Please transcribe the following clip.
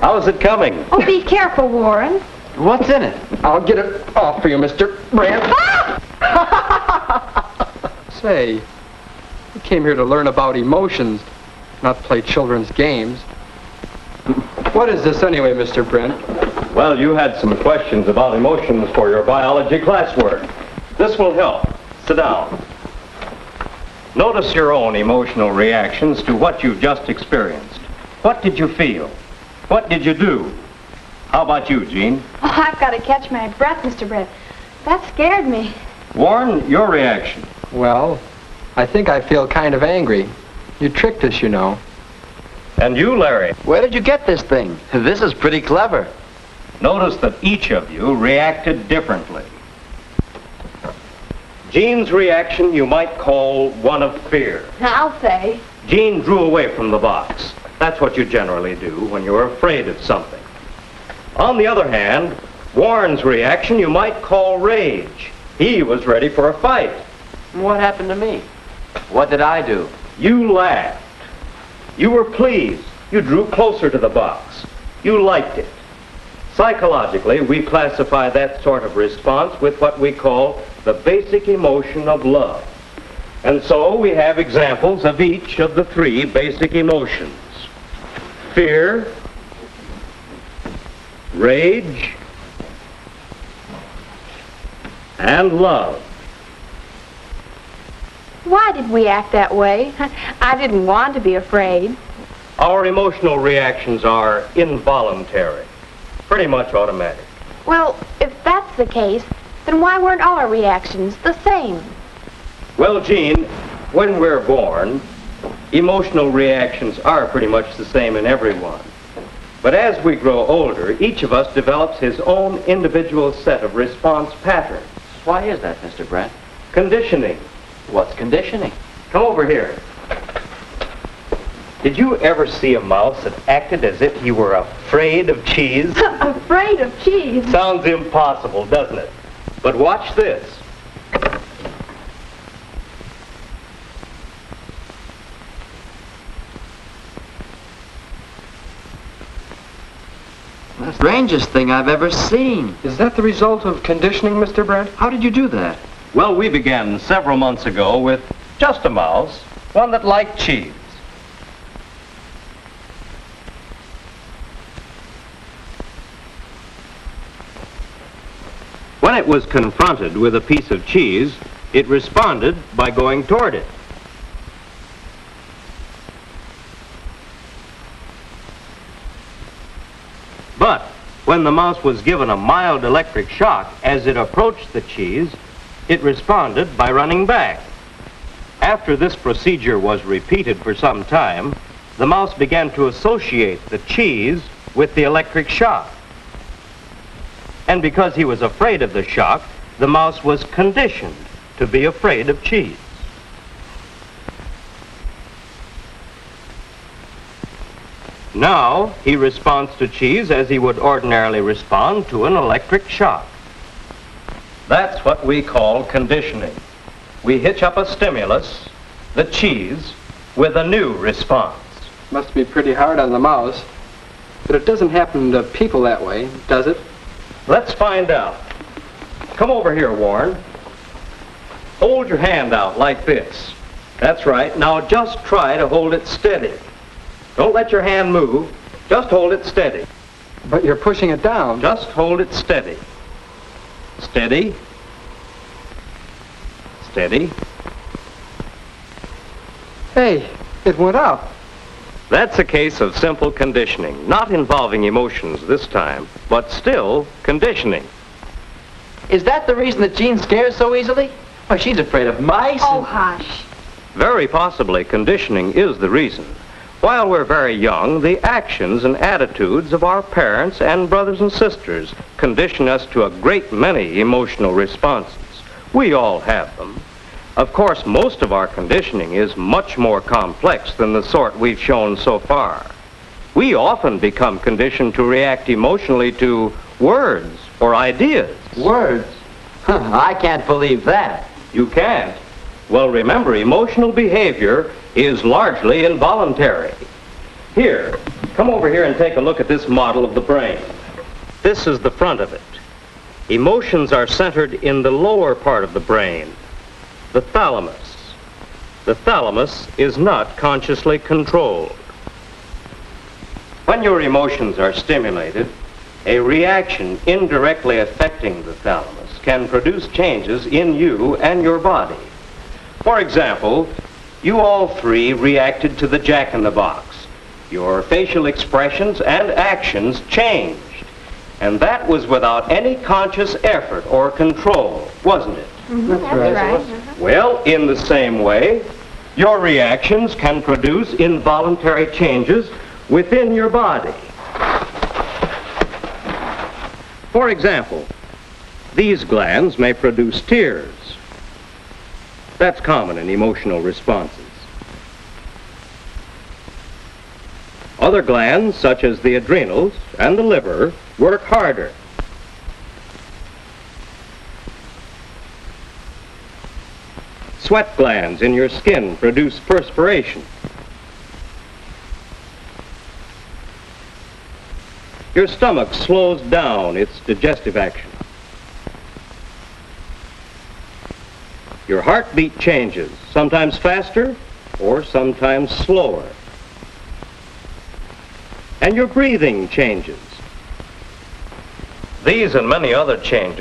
How's it coming? Oh, be careful, Warren. What's in it? I'll get it off for you, Mr. Brand. Say, you came here to learn about emotions, not play children's games. What is this anyway, Mr. Brent? Well, you had some questions about emotions for your biology classwork. This will help. Sit down. Notice your own emotional reactions to what you've just experienced. What did you feel? What did you do? How about you, Jean? Oh, I've got to catch my breath, Mr. Brett. That scared me. Warren, your reaction? Well, I think I feel kind of angry. You tricked us, you know. And you, Larry? Where did you get this thing? This is pretty clever. Notice that each of you reacted differently. Jean's reaction you might call one of fear. I'll say. Jean drew away from the box. That's what you generally do when you're afraid of something. On the other hand, Warren's reaction you might call rage. He was ready for a fight. What happened to me? What did I do? You laughed. You were pleased. You drew closer to the box. You liked it. Psychologically, we classify that sort of response with what we call the basic emotion of love. And so we have examples of each of the three basic emotions. Fear, rage, and love. Why did we act that way? I didn't want to be afraid. Our emotional reactions are involuntary, pretty much automatic. Well, if that's the case, then why weren't all our reactions the same? Well, Jean, when we're born, emotional reactions are pretty much the same in everyone. But as we grow older, each of us develops his own individual set of response patterns. Why is that, Mr. Brent? Conditioning. What's conditioning? Come over here. Did you ever see a mouse that acted as if he were afraid of cheese? Afraid of cheese? Sounds impossible, doesn't it? But watch this. The strangest thing I've ever seen. Is that the result of conditioning, Mr. Brent? How did you do that? Well, we began several months ago with just a mouse, one that liked cheese. When it was confronted with a piece of cheese, it responded by going toward it. But when the mouse was given a mild electric shock as it approached the cheese, it responded by running back. After this procedure was repeated for some time, the mouse began to associate the cheese with the electric shock. And because he was afraid of the shock, the mouse was conditioned to be afraid of cheese. Now, he responds to cheese as he would ordinarily respond to an electric shock. That's what we call conditioning. We hitch up a stimulus, the cheese, with a new response. Must be pretty hard on the mouse. But it doesn't happen to people that way, does it? Let's find out. Come over here, Warren. Hold your hand out like this. That's right. Now just try to hold it steady. Don't let your hand move. Just hold it steady. But you're pushing it down. Just hold it steady. Steady. Steady. Hey, it went up. That's a case of simple conditioning, not involving emotions this time, but still conditioning. Is that the reason that Jean scares so easily? Why, she's afraid of mice. Oh, hush. Very possibly conditioning is the reason. While we're very young, the actions and attitudes of our parents and brothers and sisters condition us to a great many emotional responses. We all have them. Of course, most of our conditioning is much more complex than the sort we've shown so far. We often become conditioned to react emotionally to words or ideas. Words? I can't believe that. You can't? Well, remember, emotional behavior is largely involuntary. Here, come over here and take a look at this model of the brain. This is the front of it. Emotions are centered in the lower part of the brain, the thalamus. The thalamus is not consciously controlled. When your emotions are stimulated, a reaction indirectly affecting the thalamus can produce changes in you and your body. For example, you all three reacted to the jack-in-the-box. Your facial expressions and actions changed. And that was without any conscious effort or control, wasn't it? Mm-hmm, that's right. Well, in the same way, your reactions can produce involuntary changes within your body. For example, these glands may produce tears. That's common in emotional responses. Other glands, such as the adrenals and the liver, work harder. Sweat glands in your skin produce perspiration. Your stomach slows down its digestive action. Your heartbeat changes, sometimes faster or sometimes slower. And your breathing changes. These and many other changes